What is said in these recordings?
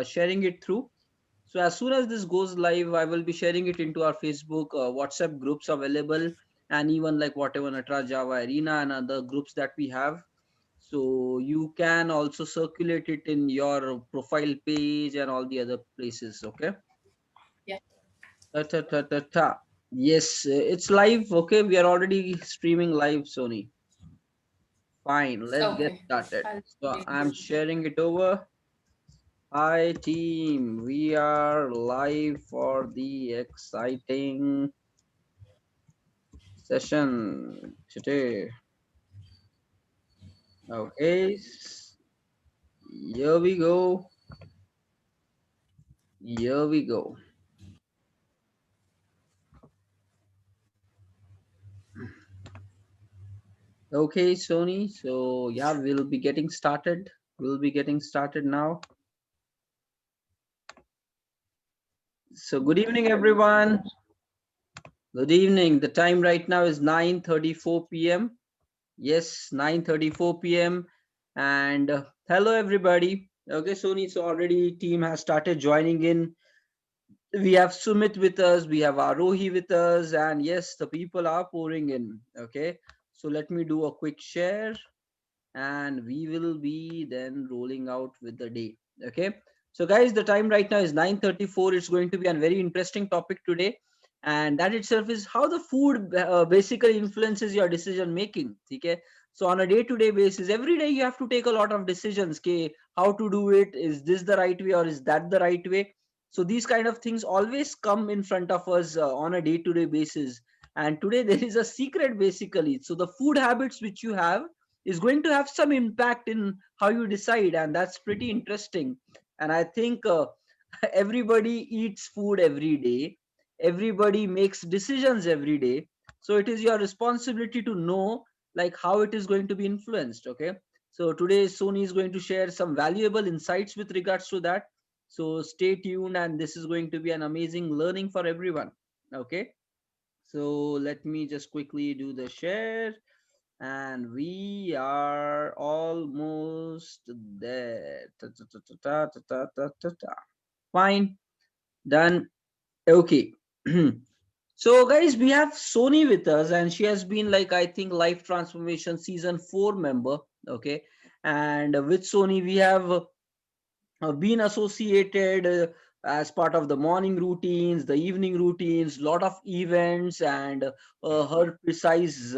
sharing it through. So as soon as this goes live, I will be sharing it into our Facebook, WhatsApp groups available, and even like whatever Natra Java Arena and other groups that we have. So you can also circulate it in your profile page and all the other places. Okay. Yeah. Ta, ta, ta, ta, ta. Yes, it's live. Okay, we are already streaming live, Sony. Fine, let's get Okay. started. I'll So take I'm this. sharing it over. Hi team, we are live for the exciting session today. Okay, here we go. Here we go. Okay, Sony. So yeah, we'll be getting started. We'll be getting started now. So good evening, everyone. Good evening. The time right now is 9:34 p.m. Yes, 9:34 p.m. And hello, everybody. Okay, Sony. So already team has started joining in. We have Sumit with us. We have Arohi with us, and yes, the people are pouring in. Okay, so let me do a quick share, and we will be then rolling out with the day. Okay, so guys, the time right now is 9:34. It's going to be a very interesting topic today, and that itself is how the food basically influences your decision making. Okay, so on a day-to-day basis, every day you have to take a lot of decisions. Okay, how to do it? Is this the right way or is that the right way? So these kind of things always come in front of us on a day-to-day basis. And today there is a secret basically. So the food habits which you have is going to have some impact in how you decide, and that's pretty interesting. And I think everybody eats food every day, everybody makes decisions every day, so it is your responsibility to know like how it is going to be influenced. Okay, so today Sony is going to share some valuable insights with regards to that. So stay tuned, and this is going to be an amazing learning for everyone. Okay, so let me just quickly do the share, and we are almost there. Ta, ta, ta, ta, ta, ta, ta, ta, ta. Fine, done. Okay. So guys, we have Sony with us, and she has been like, I think, Life Transformation season 4 member. Okay, and with Sony we have been associated as part of the morning routines, the evening routines, lot of events, and her precise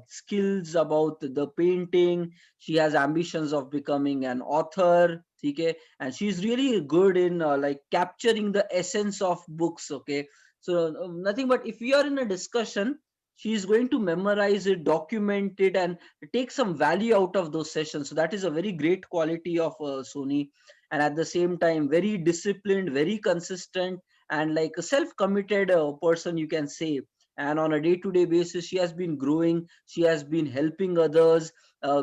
skills about the painting. She has ambitions of becoming an author. Okay, and she's really good in like capturing the essence of books. Okay, so nothing but if we are in a discussion, she's going to memorize it, document it, and take some value out of those sessions. So that is a very great quality of Sony. And at the same time very disciplined, very consistent, and like a self-committed person, you can say. And on a day-to-day basis, she has been growing, she has been helping others,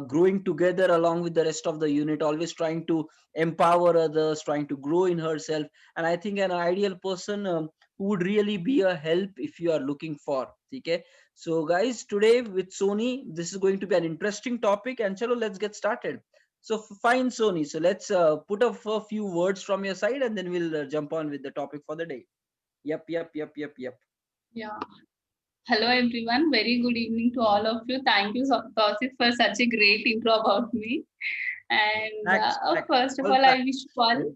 growing together along with the rest of the unit, always trying to empower others, trying to grow in herself. And I think an ideal person who would really be a help if you are looking for. Okay, so guys, today with Sony, this is going to be an interesting topic, and chalo, let's get started. So fine, Sony. So let's put up a few words from your side, and then we'll jump on with the topic for the day. Yep, yep, yep, yep, yep. Yeah. Hello, everyone. Very good evening to all of you. Thank you, Tausif, for such a great intro about me. And Facts, facts, first of all all, I facts. wish you all Very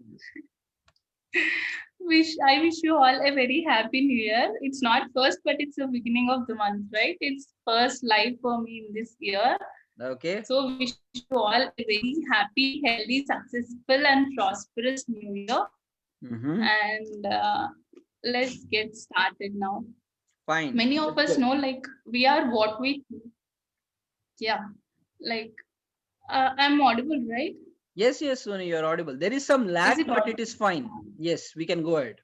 good. wish you all a very happy new year. It's not first, but it's the beginning of the month, right? It's first live for me in this year. Okay. So wish you all a very happy, healthy, successful, and prosperous new year. Mm-hmm. And let's get started now. Fine. Many of Let's us go. know, like, we are what we, yeah, like, I'm audible, right? Yes, yes, Sony, you're audible. There is some Is lag, it but audible? it is fine. Yes, we can go ahead.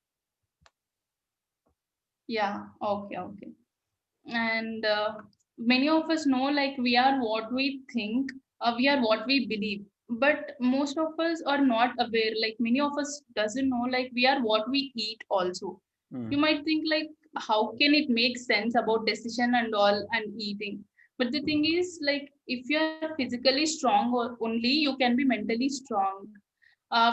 Yeah, okay, okay. And many of us know, like, we are what we think, we are what we believe. But most of us are not aware. Like, many of us doesn't know, like, we are what we eat also. Mm. You might think, like, how can it make sense about decision and all and eating? But the thing is, like, if you are physically strong or only, you can be mentally strong.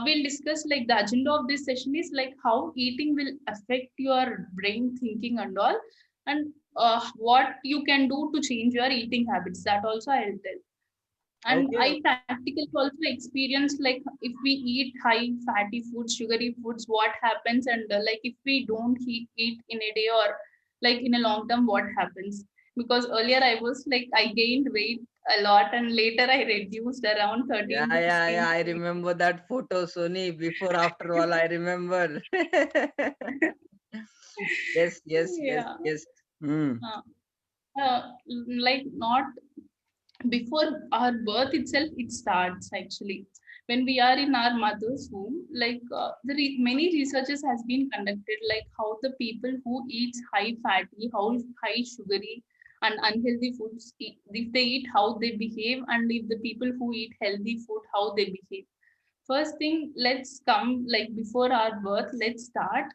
we'll discuss like the agenda of this session is like how eating will affect your brain thinking and all, and what you can do to change your eating habits. That also I'll tell. And Okay. I practically also experienced like if we eat high fatty foods, sugary foods, what happens, and like if we don't eat in a day or like in a long term, what happens? Because earlier I was like I gained weight a lot, and later I reduced around Yeah, 13 to yeah, 15 yeah. I kg. remember that photo, Sony. Before, after all, I remember. Yes, yes, yes, Yeah. yes. Hmm. Uh, like not before our birth itself, it starts actually when we are in our mother's womb. Like many researches has been conducted, like how the people who eat high fatty, how high sugary and unhealthy foods if they eat, how they behave, and if the people who eat healthy food, how they behave. First thing, let's come like before our birth, let's start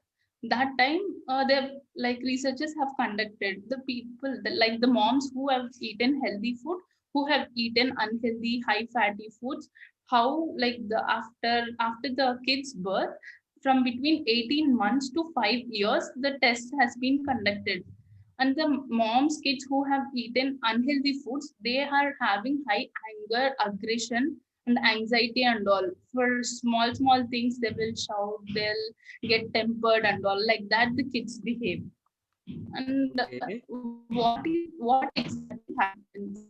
that time. They like researchers have conducted the people like the moms who have eaten healthy food, who have eaten unhealthy high fatty foods, how like the after the kid's birth, from between 18 months to 5 years, the test has been conducted. And the moms kids who have eaten unhealthy foods, they are having high anger, aggression and anxiety and all. For small things they will shout, they'll get tempered and all, like that the kids behave. And Okay. what exactly happens,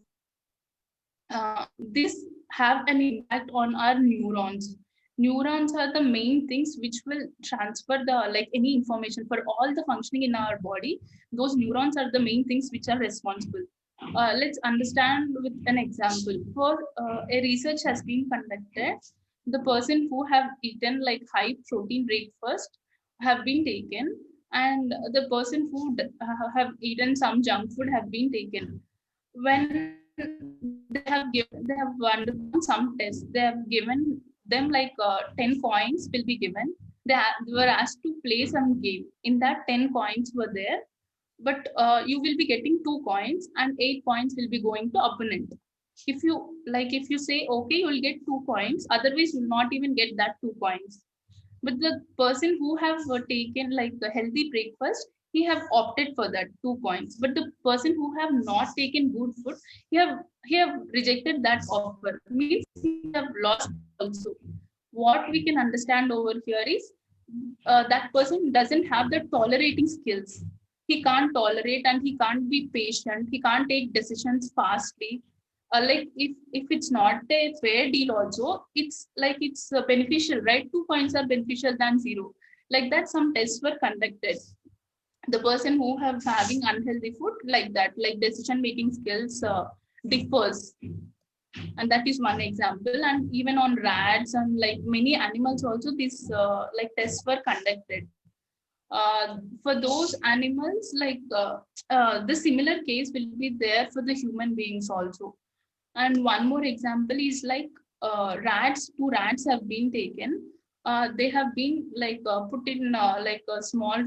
this have an impact on our neurons. Neurons are the main things which will transfer the like any information for all the functioning in our body. Those neurons are the main things which are responsible. Let's understand with an example. For a research has been conducted, the person who have eaten like high protein breakfast have been taken, and the person who have eaten some junk food have been taken. When they have undergone some tests, they have given them like 10 coins will be given. They were asked to play some game. In that, 10 coins were there, but you will be getting 2 coins and 8 points will be going to opponent. If you like, if you say okay, you will get 2 coins, otherwise you will not even get that 2 coins. But the person who have taken like a healthy breakfast, he have opted for that 2 points. But the person who have not taken good food, he have rejected that offer, means he have lost also. What we can understand over here is that person doesn't have the tolerating skills. He can't tolerate and he can't be patient, he can't take decisions fastly. Like if it's not a fair deal also, it's like it's beneficial, right? 2 points are beneficial than zero. Like that, some tests were conducted. The person who have having unhealthy food, like that, like decision making skills differs. And that is one example. And even on rats and like many animals also, this like tests were conducted. For those animals, like the similar case will be there for the human beings also. And one more example is like rats. Two rats have been taken. They have been like put in like a small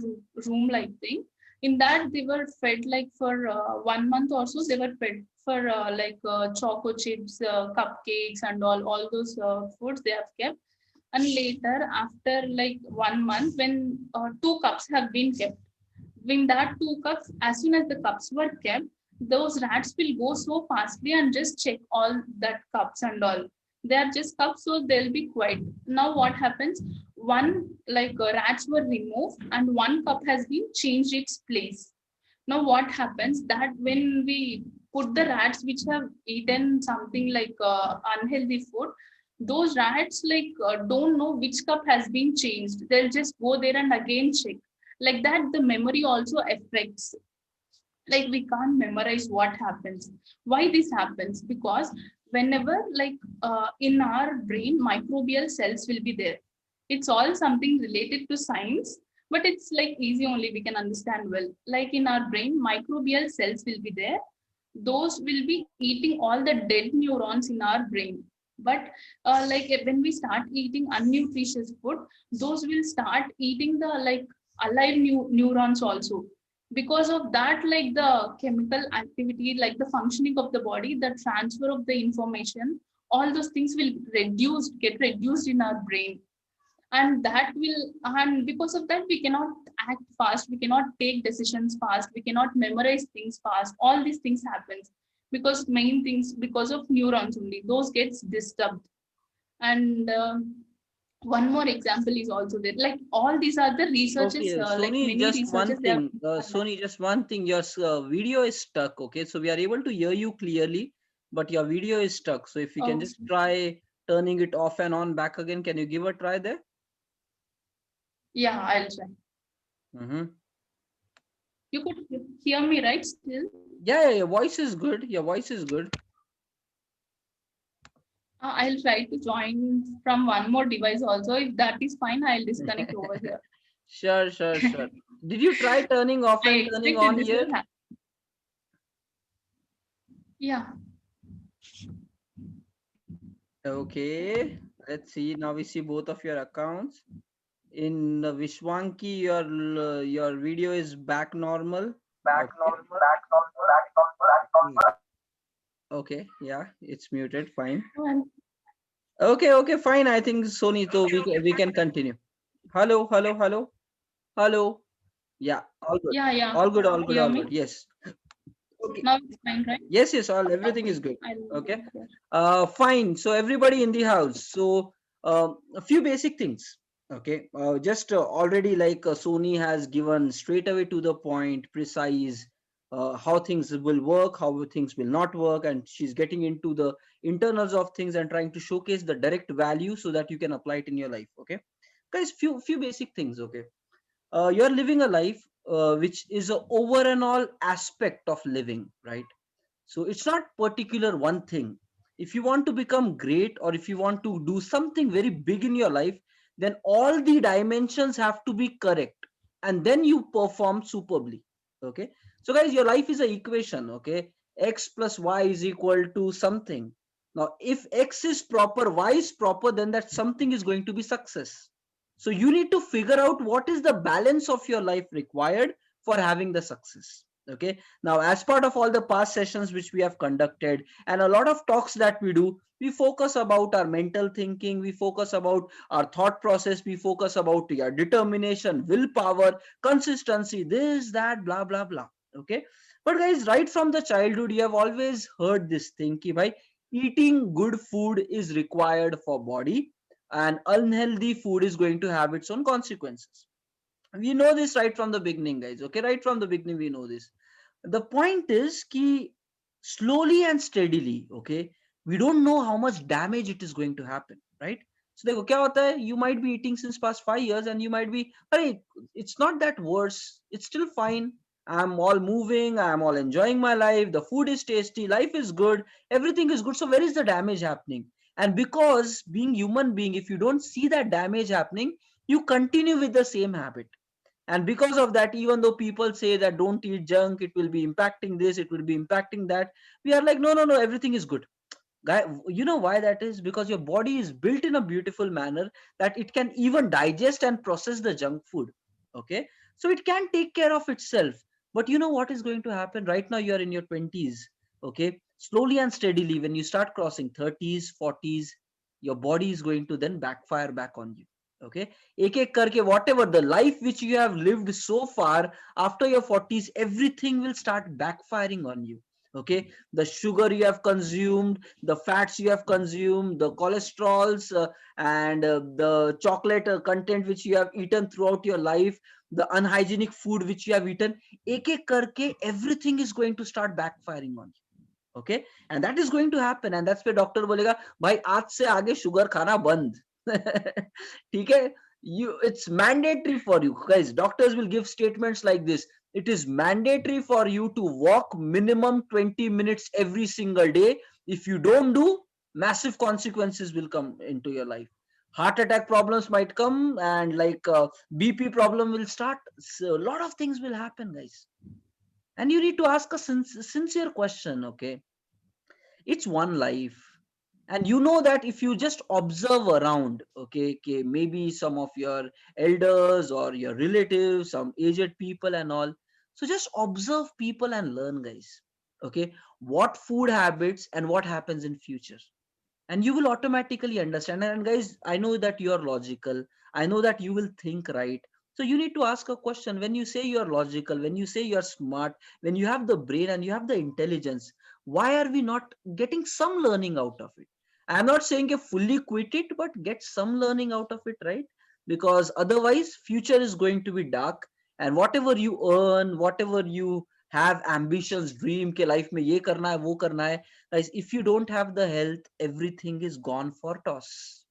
room like thing. In that, they were fed like for 1 month or so. They were fed for like choco chips, cupcakes, and all those foods they have kept. And later, after like 1 month, when 2 cups have been kept, in that 2 cups, as soon as the cups were kept, those rats will go so fastly and just check all that cups and all. They are just cups, so they'll be quiet. Now what happens? One like rats were removed and one cup has been changed its place. Now what happens that when we put the rats which have eaten something like unhealthy food, those rats like don't know which cup has been changed. They'll just go there and again check. Like that, the memory also affects. Like we can't memorize what happens. Why this happens? Because whenever like in our brain, microbial cells will be there. It's all something related to science, but it's like easy only, we can understand well. Like in our brain, microbial cells will be there. Those will be eating all the dead neurons in our brain. But like when we start eating unnutritious food, those will start eating the like alive neurons also. Because of that, like the chemical activity, like the functioning of the body, the transfer of the information, all those things will get reduced in our brain. And that will, and because of that, we cannot act fast, we cannot take decisions fast, we cannot memorize things fast. All these things happens because main things, because of neurons only, those gets disturbed. And one more example is also there, like all these are the researchers, Okay, like Sony, many just one researchers, they have thing. Sony, just one thing. Your video is stuck. Okay, so we are able to hear you clearly, but your video is stuck. So if you can oh, just try turning it off and on back again, can you give a try there? yeah, I'll try. Mm-hmm. You could hear me right still? Yeah, your voice is good. Your voice is good. I'll try to join from one more device also. If that is fine, I'll disconnect over here. Sure, sure, sure. Did you try turning off I and turning expected on this here? will happen. Yeah. Okay, let's see. Now we see both of your accounts. In Vishwanki, your video is back normal. Okay. Mm. Okay, yeah, it's muted. Fine. And Okay, okay, fine. I think Sony, so we can continue. Hello, hello, hello, hello. Yeah, all good. yeah, yeah. All good, all good, Hear all me? good. Yes. Okay. Now it's fine, right? Yes, yes, all everything Okay. is good. I'll Okay. share. Fine. So everybody in the house. So a few basic things. Okay. Just already like Sony has given straight away to the point, precise how things will work, how things will not work, and she's getting into the internals of things and trying to showcase the direct value so that you can apply it in your life. Okay, guys. Few basic things. Okay, you're living a life which is a over and all aspect of living, right? So it's not particular one thing. If you want to become great or if you want to do something very big in your life, then all the dimensions have to be correct and then you perform superbly. Okay. So guys, your life is an equation. Okay. X plus Y is equal to something. Now, if X is proper, Y is proper, then that something is going to be success. So you need to figure out what is the balance of your life required for having the success. Okay. Now, as part of all the past sessions which we have conducted and a lot of talks that we do, we focus about our mental thinking, we focus about our thought process, we focus about your determination, willpower, consistency, this, that, blah, blah, blah. Okay. But guys, right from the childhood, you have always heard this thing, ki bhai, eating good food is required for body and unhealthy food is going to have its own consequences. We know this right from the beginning, guys. Okay, right from the beginning we know this. The point is ki slowly and steadily, okay, we don't know how much damage it is going to happen, right? So देखो क्या होता है, you might be eating since past 5 years and you might be, hey, it's not that worse, it's still fine, I'm all moving, I'm all enjoying my life, the food is tasty, life is good, everything is good, so where is the damage happening? And because being human being, if you don't see that damage happening, you continue with the same habit. And because of that, even though people say that don't eat junk, it will be impacting this, it will be impacting that, we are like, no, no, no, everything is good. Guy, you know why that is? Because your body is built in a beautiful manner that it can even digest and process the junk food. Okay, so it can take care of itself. But you know what is going to happen? Right now you are in your 20s. Okay, slowly and steadily when you start crossing 30s, 40s, your body is going to then backfire back on you. Okay, एक एक करके whatever the life which you have lived so far, after your 40s everything will start backfiring on you. Okay, the sugar you have consumed, the fats you have consumed, the cholesterols, and the chocolate content which you have eaten throughout your life, the unhygienic food which you have eaten, एक एक करके everything is going to start backfiring on you. Okay, and that is going to happen, and that's where doctor बोलेगा भाई आज से आगे sugar खाना बंद. ठीक है, you, it's mandatory for you guys. Doctors will give statements like this: it is mandatory for you to walk minimum 20 minutes every single day. If you don't do, massive consequences will come into your life. Heart attack problems might come, and like BP problem will start. So a lot of things will happen, guys. And you need to ask a sincere question. Okay, it's one life, and you know that if you just observe around, okay, okay, maybe some of your elders or your relatives, some aged people and all, so just observe people and learn, guys. Okay, what food habits and what happens in future. and you will automatically understand. And guys, I know that you are logical, I know that you will think right. So you need to ask a question. When you say you are logical, when you say you are smart, when you have the brain and you have the intelligence, why are we not getting some learning out of it? I'm not saying you fully quit it, but get some learning out of it, right? Because otherwise future is going to be dark, and whatever you earn, whatever you have ambitions, dream ke life mein ye karna hai, wo karna hai, guys, if you don't have the health, everything is gone for toss.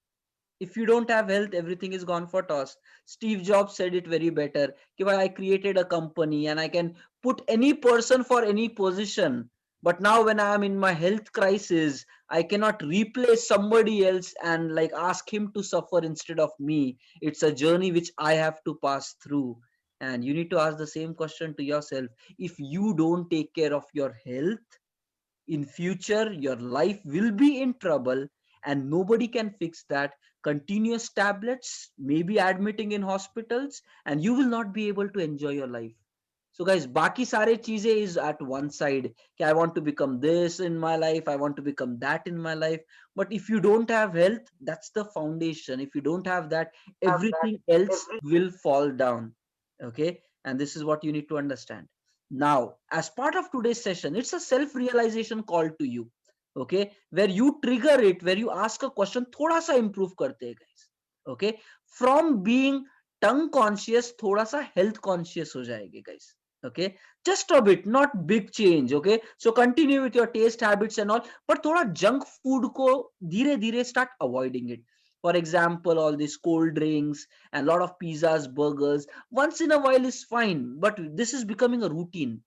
If you don't have health, everything is gone for toss. Steve Jobs said it very better. Ki bhai, I created a company and I can put any person for any position. But now when I am in my health crisis, I cannot replace somebody else and like ask him to suffer instead of me. It's a journey which I have to pass through. And you need to ask the same question to yourself. If you don't take care of your health, in future your life will be in trouble, and nobody can fix that. Continuous tablets, maybe admitting in hospitals, and you will not be able to enjoy your life. So guys, baki sare cheeze is at one side. Okay, I want to become this in my life, I want to become that in my life. But if you don't have health, that's the foundation. If you don't have that, everything else will fall down. Okay, and this is what you need to understand. Now, as part of today's session, it's a self realization call to you. Okay, where you trigger it, where you ask a question, thoda sa improve karte hai guys. Okay, from being tongue conscious, thoda sa health conscious ho jayenge guys. Okay, just a bit, not big change. Okay, so continue with your taste habits and all, but thoda junk food ko dheere dheere start avoiding it. For example, all these cold drinks and a lot of pizzas, burgers, once in a while is fine, but this is becoming a routine.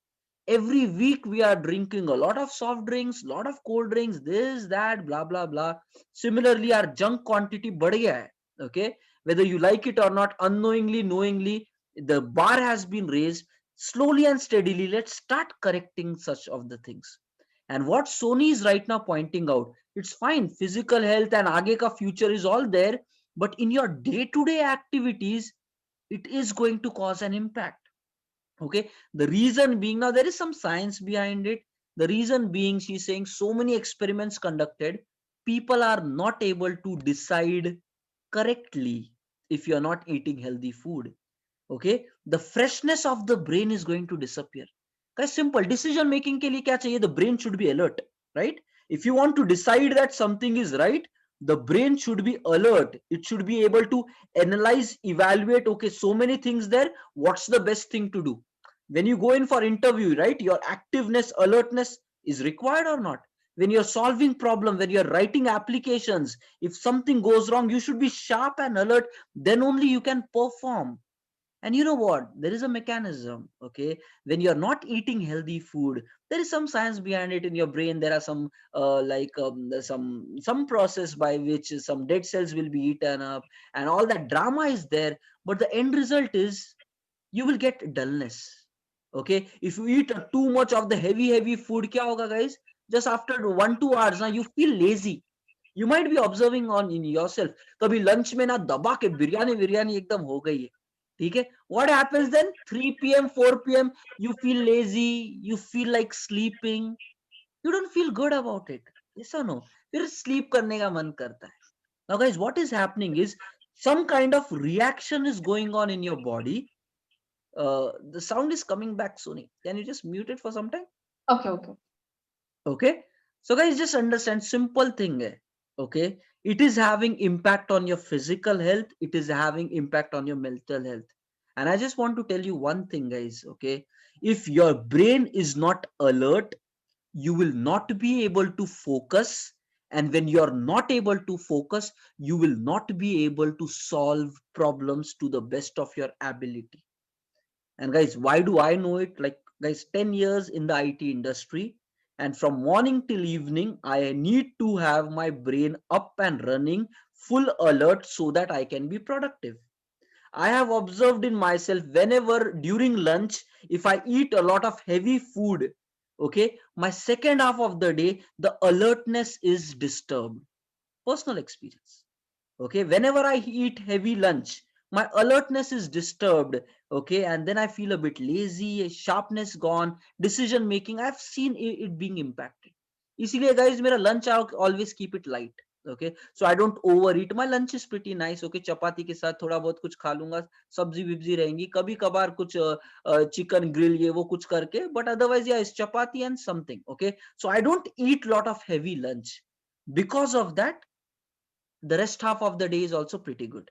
Every week we are drinking a lot of soft drinks, lot of cold drinks, this, that, blah, blah, blah. Similarly, our junk quantity बढ़ गया है. Okay, whether you like it or not, unknowingly, knowingly, the bar has been raised. Slowly and steadily, let's start correcting such of the things. And what Sony is right now pointing out, it's fine, physical health and aage ka future is all there, but in your day to day activities, it is going to cause an impact. Okay, the reason being, now there is some science behind it. The reason being, she's saying so many experiments conducted, people are not able to decide correctly if you're not eating healthy food. Okay, the freshness of the brain is going to disappear. Guys, simple decision making ke liye kya chahiye? The brain should be alert, right? If you want to decide that something is right, the brain should be alert. It should be able to analyze, evaluate, okay, so many things there, what's the best thing to do? When you go in for interview, right, your activeness, alertness is required or not? When you're solving problem, when you're writing applications, if something goes wrong, you should be sharp and alert, then only you can perform. And you know what, there is a mechanism. Okay, when you're not eating healthy food, there is some science behind it. In your brain there are some there's some process by which some dead cells will be eaten up, and all that drama is there. But the end result is you will get dullness. Okay, if you eat too much of the heavy food, kya hoga guys? Just after 1 2 hours now you feel lazy. You might be observing on in yourself, kabhi lunch mein na daba ke biryani ekdam ho gayi hai. ठीक है, what happens then? 3 p.m., 4 p.m., you feel lazy, you feel like sleeping, you don't feel good about it. Yes or no? फिर sleep करने का मन करता है. Now guys, what is happening is some kind of reaction is going on in your body. The sound is coming back, Sony. Can you just mute it for some time? Okay, okay. Okay, so guys, just understand simple thing hai. Okay, it is having impact on your physical health, it is having impact on your mental health. And I just want to tell you one thing guys. Okay, if your brain is not alert, you will not be able to focus, and when you are not able to focus, you will not be able to solve problems to the best of your ability. And guys, why do I know it? Like guys, 10 years in the IT industry, and from morning till evening, I need to have my brain up and running, full alert, so that I can be productive. I have observed in myself, whenever during lunch, if I eat a lot of heavy food, okay, my second half of the day, the alertness is disturbed. Personal experience. Okay, whenever I eat heavy lunch, my alertness is disturbed. Okay, and then I feel a bit lazy, sharpness gone, decision making, I've seen it being impacted. इसीलिए guys, मेरा lunch I always keep it light. Okay, so I don't overeat. My lunch is pretty nice. Okay, चपाती के साथ थोड़ा बहुत कुछ खा लूंगा, सब्जी विब्जी रहेंगी, कभी कभार कुछ चिकन ग्रिल ये वो कुछ करके, but otherwise yeah, it's chapati and something. Okay, so I don't eat lot of heavy lunch. Because of that, the rest half of the day is also pretty good.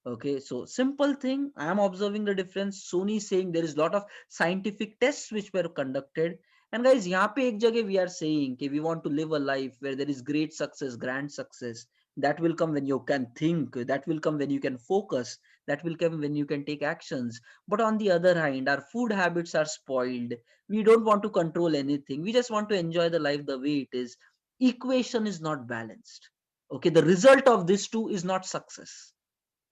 Okay, so simple thing, I am observing the difference. Sony is saying there is lot of scientific tests which were conducted, and guys यहाँ पे एक जगह we are saying कि we want to live a life where there is great success, grand success. That will come when you can think, that will come when you can focus, that will come when you can take actions. But on the other hand, our food habits are spoiled. We don't want to control anything, we just want to enjoy the life the way it is. Equation is not balanced. Okay, the result of this two is not success.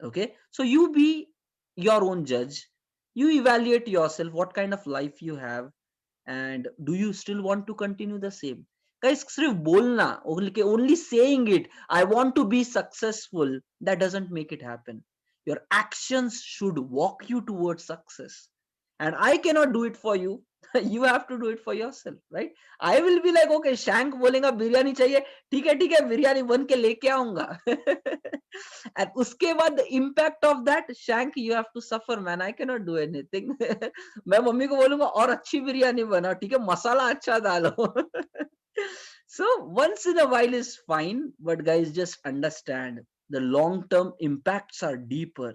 Okay, so you be your own judge, you evaluate yourself what kind of life you have, and do you still want to continue the same. Guys, सिर्फ बोलना, only saying it, I want to be successful, that doesn't make it happen. Your actions should walk you towards success, and I cannot do it for you. You have to do it for yourself, right? I will be like, okay, Shank बोलेगा बिरयानी चाहिए, ठीक है बिरयानी बन के लेके आऊंगा. And उसके बाद the impact of that, Shank, you have to suffer, man. I cannot do anything. मैं मम्मी को बोलूंगा और अच्छी बिरयानी बनाओ, ठीक है, मसाला अच्छा डालो. So once in a while is fine, but guys, just understand the long term impacts are deeper.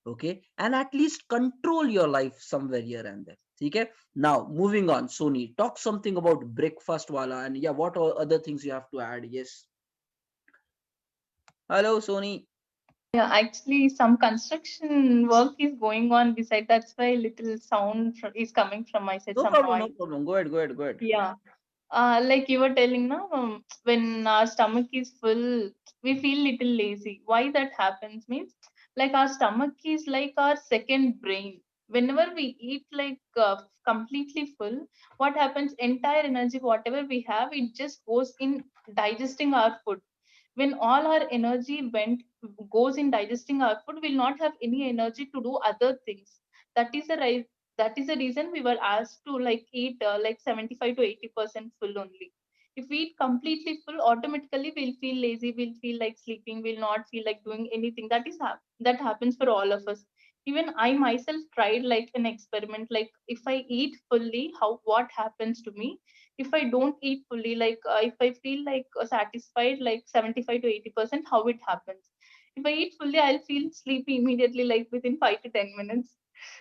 Okay, and at least control your life somewhere here and there. Okay, now moving on. Sony, talk something about breakfast wala, and yeah, what are other things you have to add? Yes, hello Sony. Yeah, actually, some construction work is going on beside. That's why little sound is coming from my side, No some problem, no noise. problem. Go ahead, go ahead, go ahead. Yeah. Like you were telling now, when our stomach is full, we feel little lazy. Why that happens means, like our stomach is like our second brain. Whenever we eat like completely full, what happens? Entire energy, whatever we have, it just goes in digesting our food. When all our energy went goes in digesting our food, we'll not have any energy to do other things. That is the right. That is the reason we were asked to like eat like 75 to 80% full only. If we eat completely full, automatically we'll feel lazy, we'll feel like sleeping, we'll not feel like doing anything. That happens for all of us. Even I myself tried like an experiment, like if I eat fully, how what happens to me. If I don't eat fully, like if I feel like satisfied like 75 to 80%, how it happens. If I eat fully, I'll feel sleepy immediately, like within 5 to 10 minutes.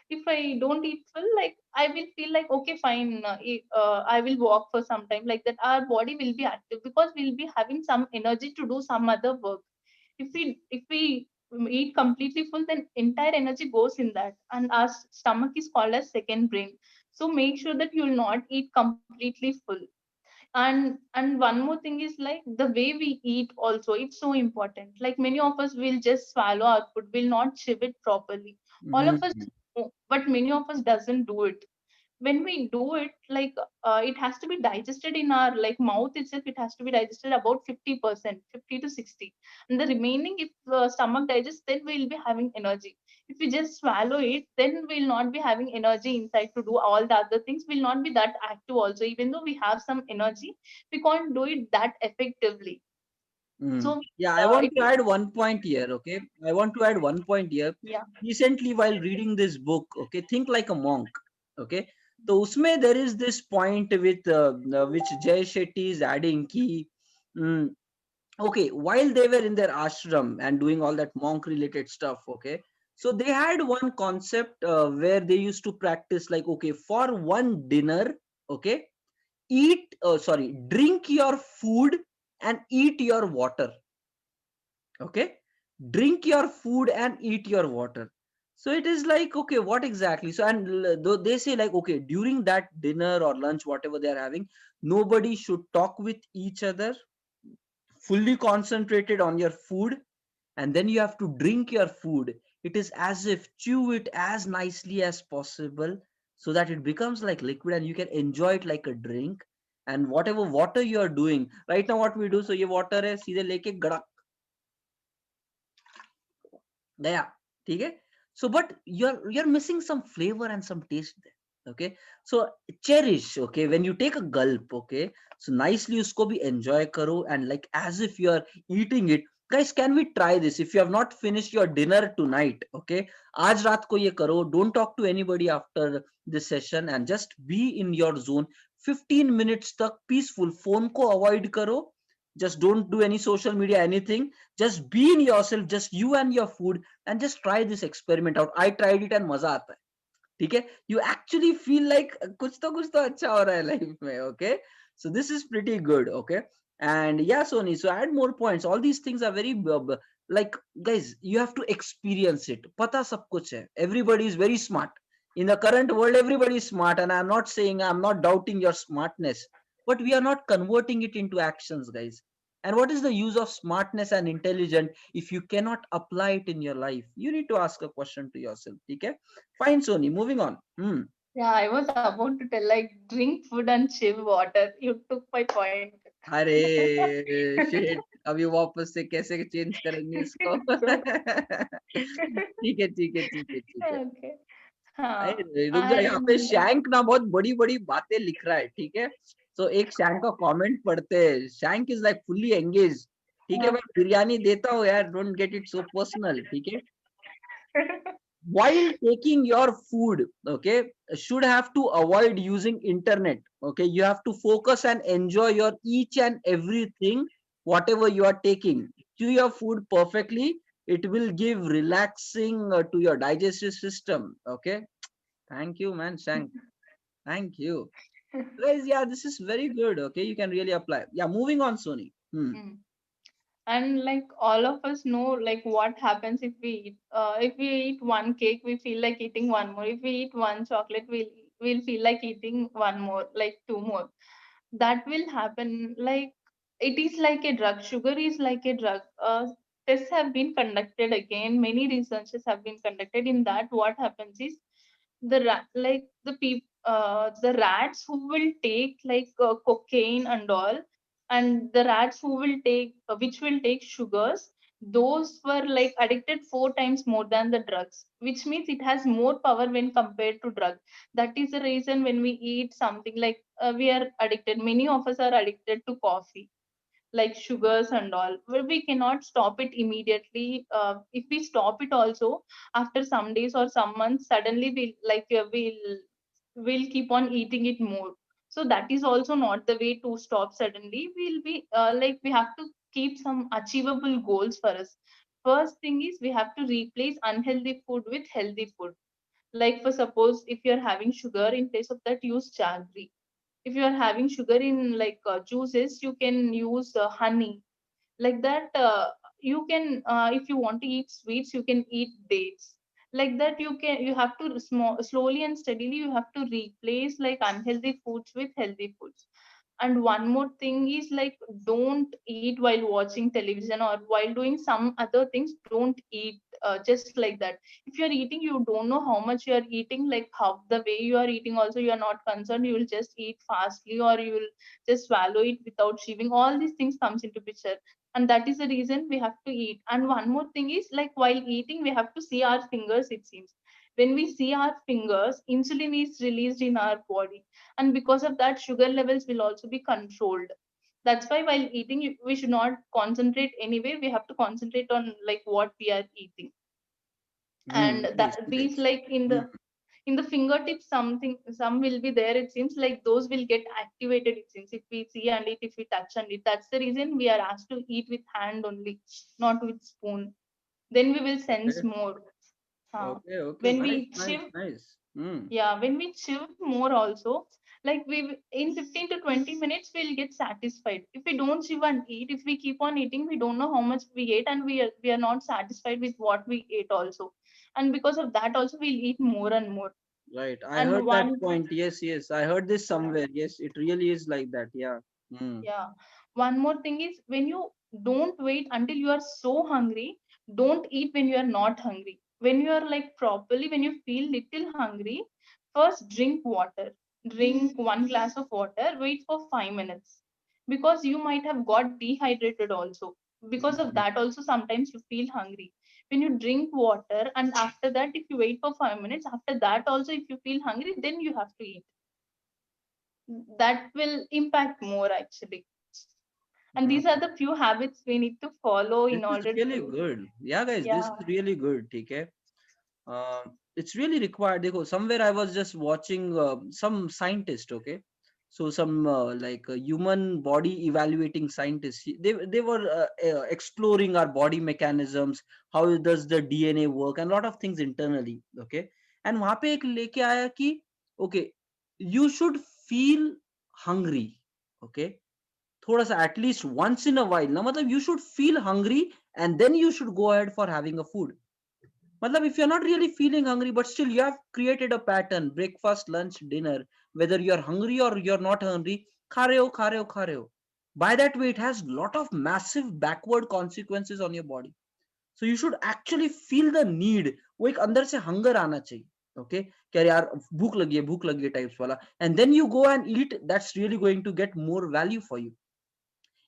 If I don't eat full, like I will feel like okay, fine, I will walk for some time. Like that, our body will be active because we'll be having some energy to do some other work. If we eat completely full, then entire energy goes in that, and our stomach is called as second brain. So make sure that you'll not eat completely full. And one more thing is like the way we eat also, it's so important. Like many of us will just swallow our food, will not chew it properly. All of us Mhm. know, but many of us doesn't do it. When we do it, like it has to be digested in our like mouth itself, it has to be digested about 50%, 50 to 60, and the remaining, if stomach digests, then we'll be having energy. If we just swallow it, then we'll not be having energy inside to do all the other things, will not be that active also. Even though we have some energy, we can't do it that effectively. Mm. So Yeah, I want it to is, add one point here. Okay, I want to add one point here. yeah. Recently, while reading this book, okay, Think Like a Monk. Okay, so usme there is this point with which Jay Shetty is adding ki, mm, okay, while they were in their ashram and doing all that monk related stuff. Okay, so they had one concept where they used to practice like, okay, for one dinner, okay, drink your food and eat your water. Okay, drink your food and eat your water. So it is like, okay, what exactly? So and though they say like, okay, during that dinner or lunch, whatever they are having, nobody should talk with each other, fully concentrated on your food, and then you have to drink your food. It is as if chew it as nicely as possible so that it becomes like liquid and you can enjoy it like a drink. And whatever water you are doing right now, what we do, so ये water है सीधे लेके गड़क गया, ठीक है. So but you're missing some flavor and some taste there. Okay, so cherish, okay, when you take a gulp, okay, so nicely usko bhi enjoy karo, and like as if you are eating it. Guys, can we try this? If you have not finished your dinner tonight, okay, aaj raat ko ye karo. Don't talk to anybody after this session, and just be in your zone. 15 minutes tak peaceful, phone ko avoid karo. Just don't do any social media, anything. Just be in yourself, just you and your food, and just try this experiment out. I tried it and maza aata hai. ठीक है, you actually feel like कुछ तो अच्छा हो रहा है life में. Okay, so this is pretty good. Okay, and yeah, Sony, so add more points. All these things are very like, guys, you have to experience it. पता सब कुछ है. Everybody is very smart in the current world. Everybody is smart, and I'm not saying, I'm not doubting your smartness, but we are not converting it into actions, guys. And what is the use of smartness and intelligence if you cannot apply it in your life? You need to ask a question to yourself. Okay, fine, Sony. Moving on. Yeah, I was about to tell like drink food and chill water. You took my point. अरे shit, अभी वापस से कैसे change करेंगे इसको? ठीक है, ठीक है, ठीक है, ठीक है. Okay. हाँ अरे रुक जा, यहाँ पे and शैंक ना बहुत बड़ी बड़ी बातें लिख रहा है. ठीक है, तो एक शैंक का कमेंट पढ़ते हैं. Shank is like fully engage. ठीक है, मैं बिरयानी देता हूँ यार, don't get it so personal. ठीक है, while taking your food, okay, should have to avoid using internet. Okay, you have to focus and enjoy your each and everything, whatever you are taking. Chew your food perfectly. It will give relaxing to your digestive system. Okay, thank you, man. Shank, thank you, guys. Yeah, this is very good. Okay, you can really apply. Yeah, moving on, Sony. Mm. And like all of us know like what happens if we eat one cake we feel like eating one more. If we eat one chocolate we'll feel like eating one more, like two more. That will happen. Like it is like a drug. Sugar is like a drug. Tests have been conducted again. Many researches have been conducted. In that, what happens is like the rats who will take like cocaine and all, and the rats who will take which will take sugars, those were like addicted 4 times more than the drugs, which means it has more power when compared to drug. That is the reason when we eat something like we are addicted. Many of us are addicted to coffee, like sugars and all, where we cannot stop it immediately. If we stop it also after some days or some months, suddenly we'll keep on eating it more. So that is also not the way to stop suddenly. We'll be like we have to keep some achievable goals for us. First thing is we have to replace unhealthy food with healthy food. Like for suppose if you're having sugar, in place of that use jaggery. If you are having sugar in like juices, you can use honey. Like that you can if you want to eat sweets you can eat dates. Like that you have to slowly and steadily you have to replace like unhealthy foods with healthy foods. And one more thing is like don't eat while watching television or while doing some other things. Don't eat just like that. If you're eating you don't know how much you are eating, like how the way you are eating also you are not concerned, you will just eat fastly or you will just swallow it without chewing. All these things comes into picture, and that is the reason we have to eat. And one more thing is like while eating we have to see our fingers. It seems when we see our fingers insulin is released in our body, and because of that sugar levels will also be controlled. That's why while eating we should not concentrate anyway, we have to concentrate on like what we are eating. And Nice, that these nice. like in the fingertips something some will be there. It seems like those will get activated. It seems if we see and eat, if we touch and eat, that's the reason we are asked to eat with hand only, not with spoon. Then we will sense Okay, more. okay, okay. When Nice, we nice, chew, nice. yeah, when we chew more also, like in 15 to 20 minutes we'll get satisfied. If we don't chew and eat, if we keep on eating, we don't know how much we ate, and we are not satisfied with what we ate also. And because of that also we'll eat more and more. Right. I And heard that one point. Yes, yes. I heard this yeah, somewhere. Yes, it really is like that. Yeah. yeah, one more thing is when you don't wait until you are so hungry, don't eat when you are not hungry. When you are like properly, when you feel little hungry, first drink water. Drink one glass of water, wait for 5 minutes, because you might have got dehydrated also. Because of Mm. that also sometimes you feel hungry. when you drink water and after that if you wait for 5 minutes, after that also if you feel hungry, then you have to eat. That will impact more actually. And these are Mhm. the few habits we need to follow This in is order really to, good. Yeah, guys, this yeah. is really good. Okay. It's really required. Dekho, somewhere I was just watching some scientist, okay? So some like human body evaluating scientists, they were exploring our body mechanisms, how does the DNA work, and a lot of things internally, okay? And वहाँ पे एक लेके आया कि okay, you should feel hungry, okay? थोड़ा सा at least once in a while ना, मतलब you should feel hungry and then you should go ahead for having a food. Matlab, if you're not really feeling hungry, but still you have created a pattern, breakfast, lunch, dinner, whether you're hungry or you're not hungry, खा रहे हो, खा रहे हो, खा रहे हो. By that way, it has lot of massive backward consequences on your body. So you should actually feel the need. वो एक अंदर से hunger आना चाहिए. Okay, कि अरे यार भूख लगी है types वाला. And then you go and eat, that's really going to get more value for you.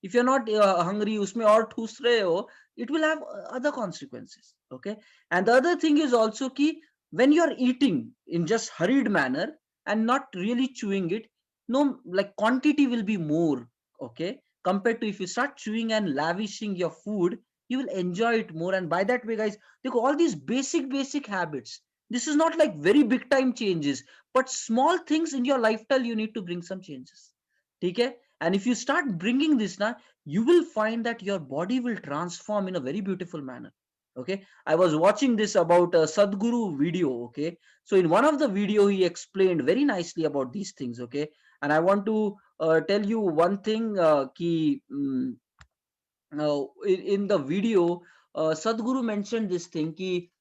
If you're not hungry उसमें और ठूस रहे हो, it will have other consequences. Okay, and the other thing is also कि when you're eating in just hurried manner and not really chewing it, no, like quantity will be more, okay, compared to if you start chewing and lavishing your food, you will enjoy it more. And by that way, guys, look, all these basic habits, this is not like very big time changes, but small things in your lifestyle you need to bring some changes. Okay, and if you start bringing this now, you will find that your body will transform in a very beautiful manner. Okay, I was watching this about a Sadhguru video. Okay, so in one of the video he explained very nicely about these things. Okay, and I want to tell you one thing, ki in the video, Sadhguru mentioned this thing ki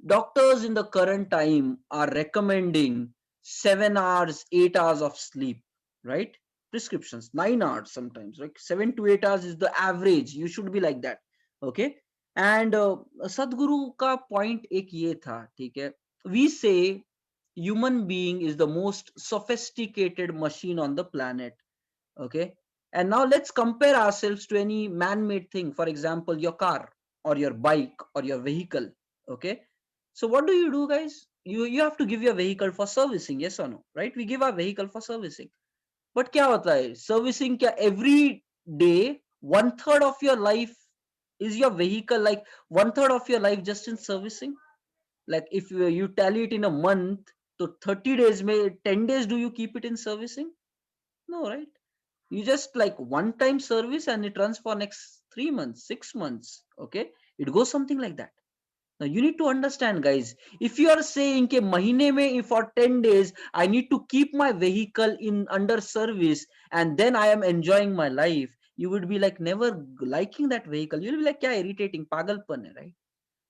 doctors in the current time are recommending 7 hours, 8 hours of sleep, right? Prescriptions 9 hours sometimes, like 7 to 8 hours is the average. You should be like that, okay? And Sadhguru का point एक ये था, ठीक है? We say human being is the most sophisticated machine on the planet, okay? And now let's compare ourselves to any man-made thing, for example your car or your bike or your vehicle, okay? So what do, guys? You have to give your vehicle for servicing, yes or no, right? We give our vehicle for servicing, but क्या होता है servicing, क्या every day one third of your life is your vehicle, like one third of your life just in servicing? Like if you tally it in a month, so 30 days may 10 days do you keep it in servicing? No, right? You just like one time service and it runs for next 3 months, 6 months, okay? It goes something like that. Now you need to understand, guys, if you are saying ke mahine mein if for 10 days I need to keep my vehicle in under service and then I am enjoying my life, you would be like never liking that vehicle. You'll be like, kya irritating, pagalpan hai, right?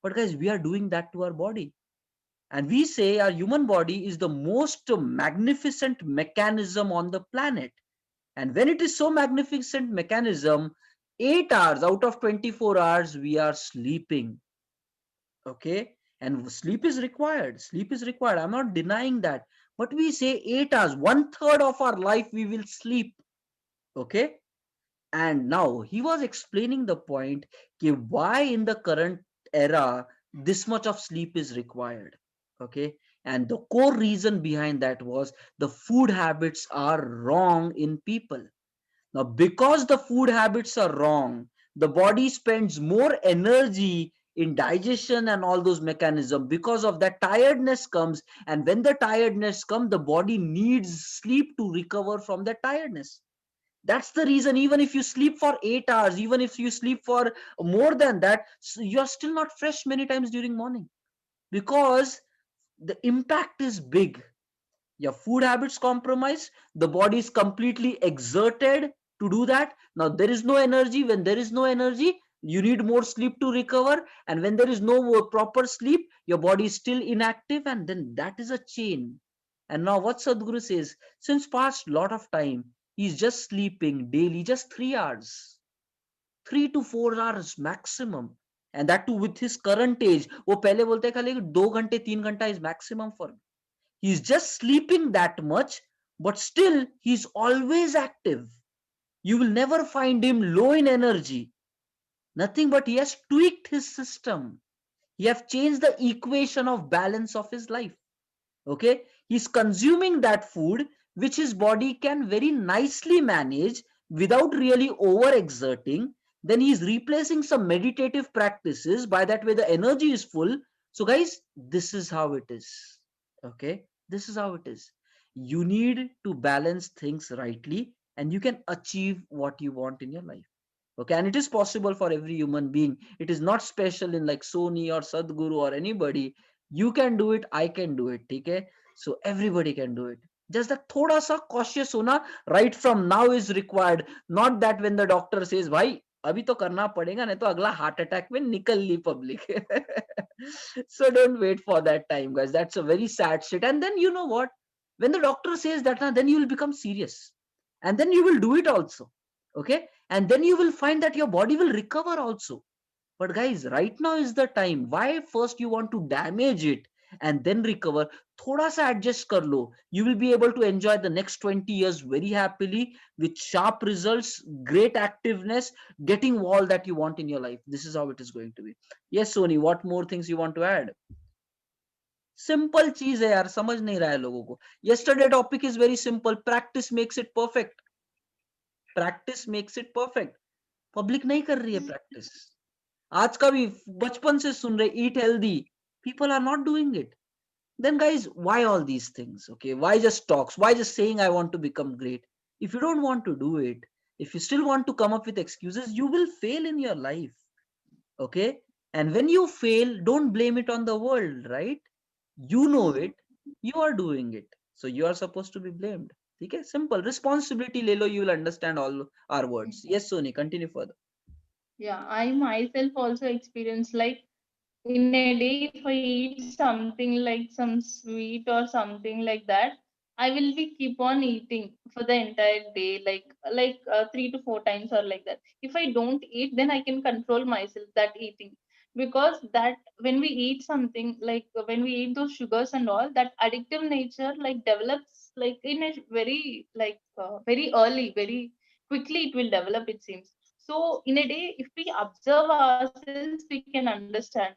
But guys, we are doing that to our body. And we say our human body is the most magnificent mechanism on the planet. And when it is so magnificent mechanism, 8 hours out of 24 hours, we are sleeping. Okay. And sleep is required. Sleep is required. I'm not denying that. But we say 8 hours, one third of our life, we will sleep. Okay. And now he was explaining the point ki why in the current era this much of sleep is required. Okay. And the core reason behind that was the food habits are wrong in people. Now, because the food habits are wrong, the body spends more energy in digestion and all those mechanisms. Because of that, tiredness comes. And when the tiredness comes, the body needs sleep to recover from the tiredness. That's the reason, even if you sleep for 8 hours, even if you sleep for more than that, you're still not fresh many times during morning, because the impact is big. Your food habits compromised, the body is completely exerted to do that. Now there is no energy. When there is no energy, you need more sleep to recover, and when there is no proper sleep, your body is still inactive, and then that is a chain. And now what Sadhguru says, since past lot of time, he's just sleeping daily just 3 hours, 3 to 4 hours maximum. And that too with his current age, वो पहले बोलते खाली 2 घंटे 3 घंटा is maximum for him. He's just sleeping that much, but still he's always active. You will never find him low in energy. Nothing, but he has tweaked his system. He have changed the equation of balance of his life. Okay, he's consuming that food which his body can very nicely manage without really overexerting. Then he's replacing some meditative practices. By that way, the energy is full. So, guys, this is how it is. Okay, this is how it is. You need to balance things rightly, and you can achieve what you want in your life. Okay, and it is possible for every human being. It is not special in like Sony or Sadhguru or anybody. You can do it, I can do it. Okay, so everybody can do it. Just that thoda sa cautious hona right from now is required. Not that when the doctor says bhai अभी तो करना पड़ेगा नहीं तो अगला heart attack में निकल ली public. So don't wait for that time, guys. That's a very sad shit. And then you know what, when the doctor says that, then you will become serious, and then you will do it also. Okay, and then you will find that your body will recover also. But guys, right now is the time. Why first you want to damage it and then recover? Thoda sa adjust kar lo. You will be able to enjoy the next 20 years very happily with sharp results, great activeness, getting all that you want in your life. This is how it is going to be. Yes, Sony, what more things you want to add? Simple चीज है यार, समझ नहीं रहा है लोगों को. Yesterday topic is very simple. Practice makes it perfect. Practice makes it perfect. Public नहीं कर रही है प्रैक्टिस. आज का भी बचपन से सुन रहे eat healthy. People are not doing it. Then guys, why all these things? Okay, why just talks? Why just saying I want to become great? If you don't want to do it, if you still want to come up with excuses, you will fail in your life. Okay, and when you fail, don't blame it on the world, right? You know it, you are doing it, so you are supposed to be blamed. Okay, simple. Responsibility le lo, you will understand all our words. Yes, Sony, continue further. Yeah, I myself also experience like in a day, if I eat something like some sweet or something like that, I will be keep on eating for the entire day, like 3 to 4 times or like that. If I don't eat, then I can control myself that eating, because that when we eat something, like when we eat those sugars and all, that addictive nature like develops like in a very very early, very quickly it will develop, it seems. So in a day, if we observe ourselves, we can understand.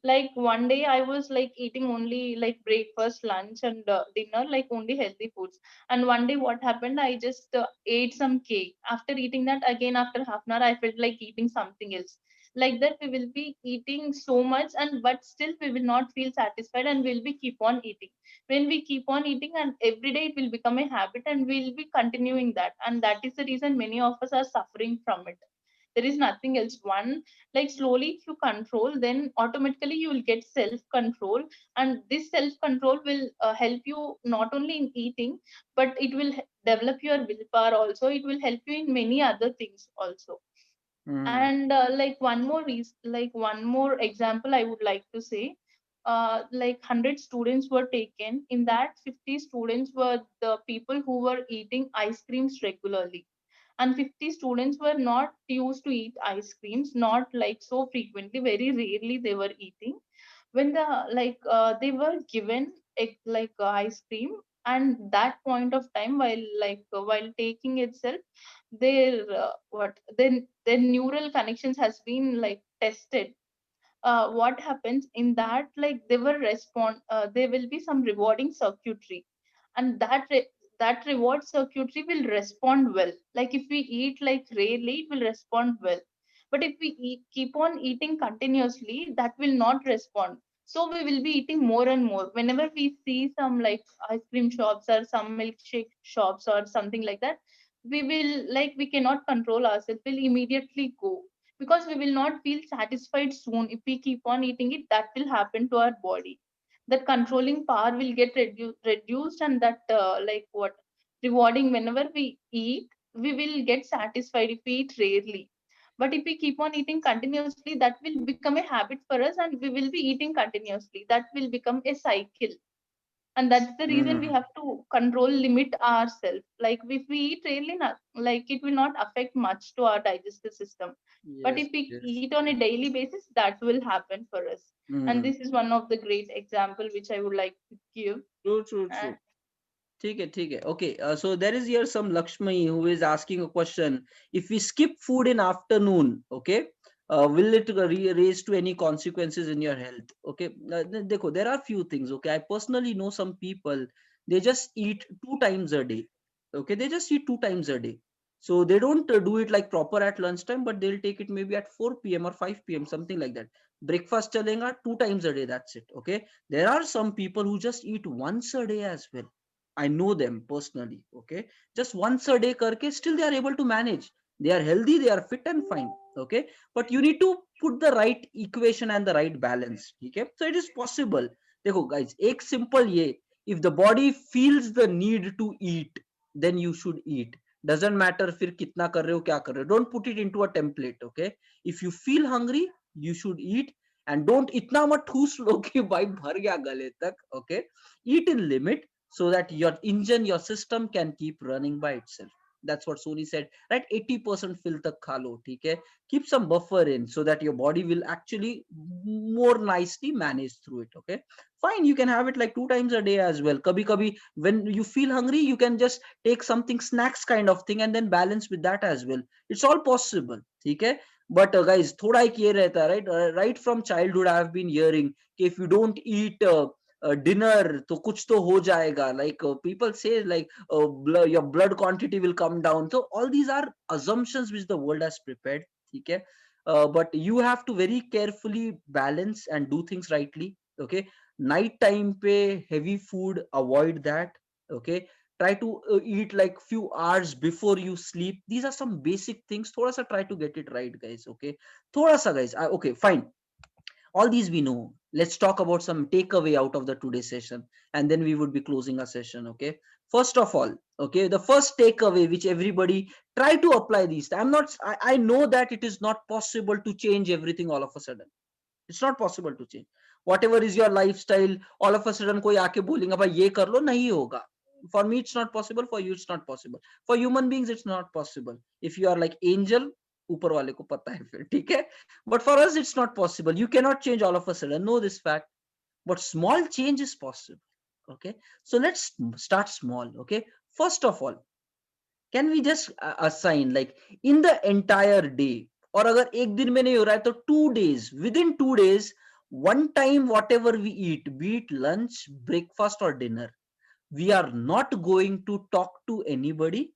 Like one day I was like eating only like breakfast, lunch, and dinner, like only healthy foods. And one day what happened, I just ate some cake. After eating that, again after half an hour, I felt like eating something else. Like that we will be eating so much, and but still we will not feel satisfied, and we'll be keep on eating. When we keep on eating, and every day it will become a habit, and we'll be continuing that, and that is the reason many of us are suffering from it. There is nothing else. One, like slowly if you control, then automatically you will get self control, and this self control will help you not only in eating, but it will develop your willpower also. It will help you in many other things also. And like one more example I would like to say, like 100 students were taken. In that, 50 students were the people who were eating ice creams regularly, and 50 students were not used to eat ice creams, not like so frequently, very rarely they were eating. When they were given ice cream, and that point of time, while taking itself, their what then their neural connections has been like tested. What happens in that, like they will respond, there will be some rewarding circuitry, and that reward circuitry will respond well. Like if we eat like rarely, it will respond well, but if we keep on eating continuously, that will not respond. So we will be eating more and more. Whenever we see some like ice cream shops or some milkshake shops or something like that, we will, like, we cannot control ourselves, we'll immediately go, because we will not feel satisfied soon. If we keep on eating it, that will happen to our body. That controlling power will get reduced, and that rewarding, whenever we eat, we will get satisfied if we eat rarely. But if we keep on eating continuously, that will become a habit for us, and we will be eating continuously. That will become a cycle, and that's the reason we Mm, have to control, limit ourselves. Like if we eat really, not like it will not affect much to our digestive system, but yes, if we yes. eat on a daily basis, that will happen for us. And Mm. this is one of the great example which I would like to give. True, true, And true. ठीक है. Okay, so there is here some Lakshmi who is asking a question. If we skip food in afternoon, okay, will it raise to any consequences in your health? Okay, dekho, there are few things. Okay, I personally know some people, they just eat 2 times a day. Okay, they just eat 2 times a day. So they don't do it like proper at lunchtime, but they'll take it maybe at 4 p.m. or 5 p.m., something like that. Breakfast chalenga 2 times a day, that's it. Okay, there are some people who just eat once a day as well. I know them personally. Okay, just once a day karke, still they are able to manage. They are healthy, they are fit and fine. Okay, but you need to put the right equation and the right balance. Okay, so it is possible. देखो guys, एक simple ये, if the body feels the need to eat, then you should eat. Doesn't matter फिर कितना कर रहे हो क्या कर रहे हो. Don't put it into a template. Okay, if you feel hungry, you should eat. And don't इतना मत ठूस लो कि भाई भर गया गले तक. Okay, eat in limit so that your engine, your system can keep running by itself. That's what Sony said, right? 80% fill tak kha lo, theek hai. Keep some buffer in so that your body will actually more nicely manage through it. Okay, fine, you can have it like 2 times a day as well. Kabhi kabhi when you feel hungry, you can just take something snacks kind of thing and then balance with that as well. It's all possible, theek hai. But guys, thoda ek ye rehta hai, right? Right from childhood I have been hearing कि if you don't eat dinner तो कुछ तो हो जाएगा, like people say like your blood quantity will come down. So all these are assumptions which the world has prepared. Okay, but you have to very carefully balance and do things rightly. Okay, night time pe heavy food, avoid that. Okay, try to eat like few hours before you sleep. These are some basic things. Thoda sa try to get it right, guys. Okay, thoda sa guys. Okay, fine, all these we know. Let's talk about some takeaway out of the today's session, and then we would be closing our session. Okay, first of all, okay, the first takeaway which everybody try to apply these. I know that it is not possible to change everything all of a sudden. It's not possible to change whatever is your lifestyle. All of a sudden कोई आके बोलेगा भाई ये कर लो, नहीं होगा. For me it's not possible, for you it's not possible, for human beings it's not possible. If you are like angel, ऊपर वाले को पता है फिर, ठीक है. But for us it's not possible. You cannot change all of a sudden, know this fact. But small change is possible. Okay, so let's start small. Okay, first of all, can we just assign like in the entire day, or अगर एक दिन में नहीं हो रहा है तो 2 days, within 2 days, one time whatever we eat, be it lunch, breakfast or dinner, we are not going to talk to anybody,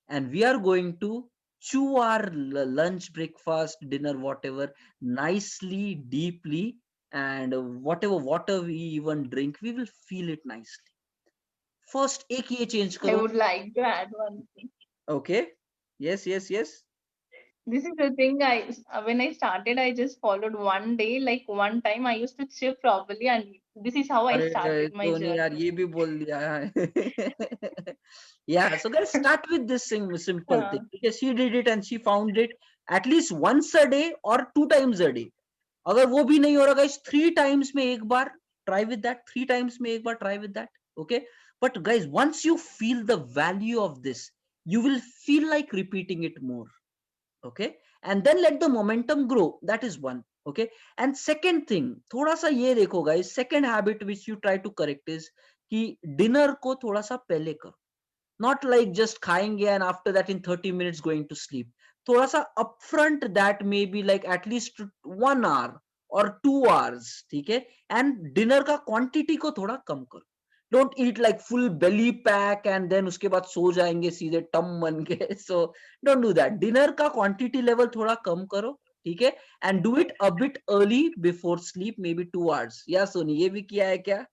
and we are going to chew our lunch, breakfast, dinner, whatever, nicely, deeply, and whatever water we even drink, we will feel it nicely. First एक ये change I करो. would like to add one thing. Okay, yes, yes, yes. This is the thing when I started, I just followed one day, like one time I used to chew properly, and this is how I अरे started my Soni यार, journey. ये भी बोल दिया है. Yeah, so guys, start with this simple हाँ, thing, because she did it and she found it at least once a day or 2 times a day. अगर वो भी नहीं हो रहा guys, 3 times में एक बार try with that. 3 times में एक बार try with that. Okay, but guys, once you feel the value of this, you will feel like repeating it more. Okay, and then let the momentum grow. That is one. Okay, and second thing, थोड़ा सा ये देखो guys, second habit which you try to correct is कि dinner को थोड़ा सा पहले करो. Not like just खाएंगे and after that in 30 minutes going to sleep. थोड़ा सा upfront, that may be like at least 1 hour or 2 hours. ठीक है, and dinner का quantity को थोड़ा कम करो. Don't eat like full belly pack and then उसके बाद सो जाएंगे सीधे टम बन के. So don't do that. Dinner का quantity level थोड़ा कम करो. ठीक है, and do it a bit early before sleep, maybe 2 hours. या सोनी, ये भी किया है क्या?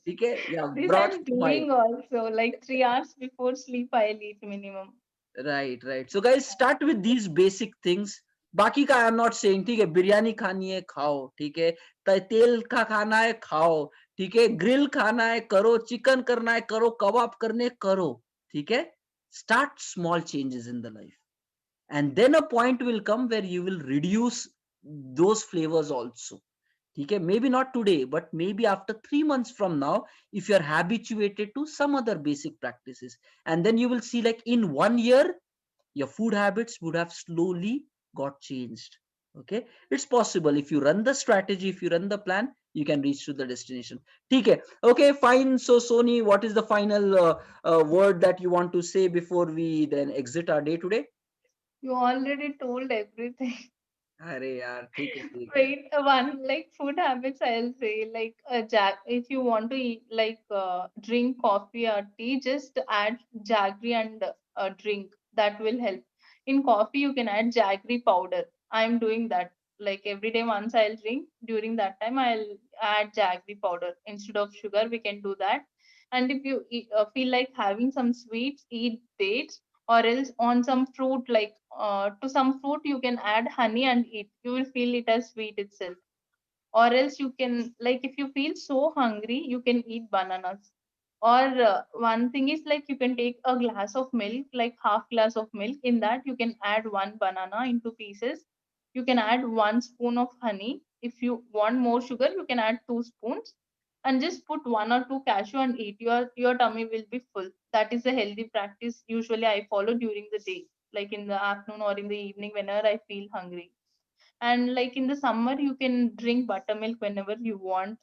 ठीक है, yeah, this brought I'm to mind. doing also. Like 3 hours before sleep, I'll eat minimum. Right, right. So guys, start with these basic things. बाकी का आई एम नॉट सेइंग, ठीक है, बिरयानी खानी है खाओ, ठीक है, तेल का खाना है खाओ, ठीक है, ग्रिल खाना है करो, चिकन करना है करो, कबाब करने करो, ठीक है. Start small changes in the life, and then a point will come where you will reduce those flavors also. Okay, maybe not today, but maybe after 3 months from now, if you're habituated to some other basic practices, and then you will see like in 1 year, your food habits would have slowly got changed. Okay, it's possible. If you run the strategy, if you run the plan, you can reach to the destination. Okay, okay, fine. So Sony, what is the final word that you want to say before we then exit our day today? You already told everything. अरे यार ठीक है ठीक है. Wait, one like food habits I'll say like if you want to eat like drink coffee or tea, just add jaggery and drink. That will help. In coffee, you can add jaggery powder. I'm doing that. Like every day, once I'll drink. During that time, I'll add jaggery powder instead of sugar. We can do that. And if you feel like having some sweets, eat dates or else on some fruit like to some fruit you can add honey and eat, you will feel it as sweet itself. Or else you can like if you feel so hungry you can eat bananas. Or one thing is like you can take a glass of milk, like half glass of milk, in that you can add one banana into pieces. You can add 1 spoon of honey. If you want more sugar you can add 2 spoons, and just put 1 or 2 cashew and eat. Your tummy will be full. That is a healthy practice usually I follow during the day, like in the afternoon or in the evening whenever I feel hungry. And like in the summer you can drink buttermilk whenever you want.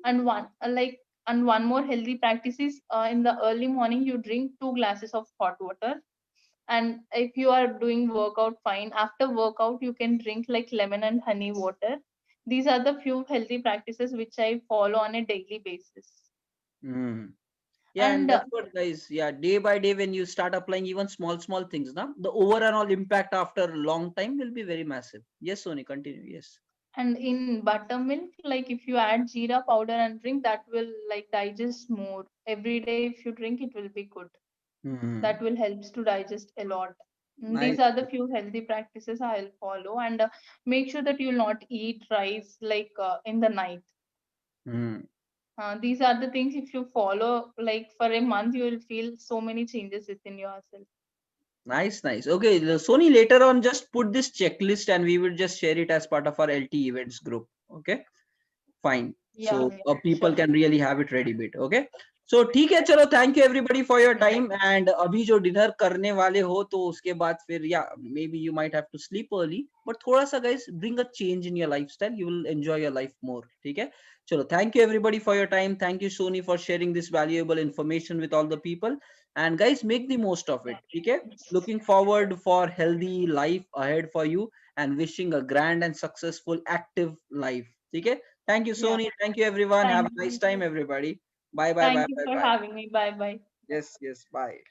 And one more healthy practice is in the early morning you drink 2 glasses of hot water. And if you are doing workout, fine, after workout you can drink like lemon and honey water. These are the few healthy practices which I follow on a daily basis. Hmm. Yeah, and And that's what guys, yeah, day by day when you start applying even small things, now the overall impact after a long time will be very massive. Yes, Sony, continue. Yes. in buttermilk, like if you add jeera powder and drink, that will like digest more. Every day if you drink, it will be good. That Hmm. will helps to digest a lot. These Nice. are the few healthy practices I'll follow. And make sure that you'll not eat rice like in the night. Hmm. These are the things if you follow like for a month, you will feel so many changes within yourself. Nice, nice. Okay, Sony, later on just put this checklist and we will just share it as part of our LT events group. Okay. Fine. Yeah, So yeah, people sure. can really have it ready bit. Okay. So ठीक है चलो, thank you everybody for your Yeah. time. And अभी जो dinner करने वाले हो तो उसके बाद फिर yeah, maybe you might have to sleep early, but थोड़ा सा guys bring a change in your lifestyle, you will enjoy your life more. ठीक है. चलो, thank you everybody for your time. Thank you Sony for sharing this valuable information with all the people. And guys, make the most of it. ठीक है. Looking forward for healthy life ahead for you and wishing a grand and successful active life. ठीक है. Thank you, Yeah. Sony. Thank you, everyone. Have Thank a nice you. time, everybody. Bye, bye, Thank bye, you bye, for bye. having me. Bye bye. Yes, yes, bye.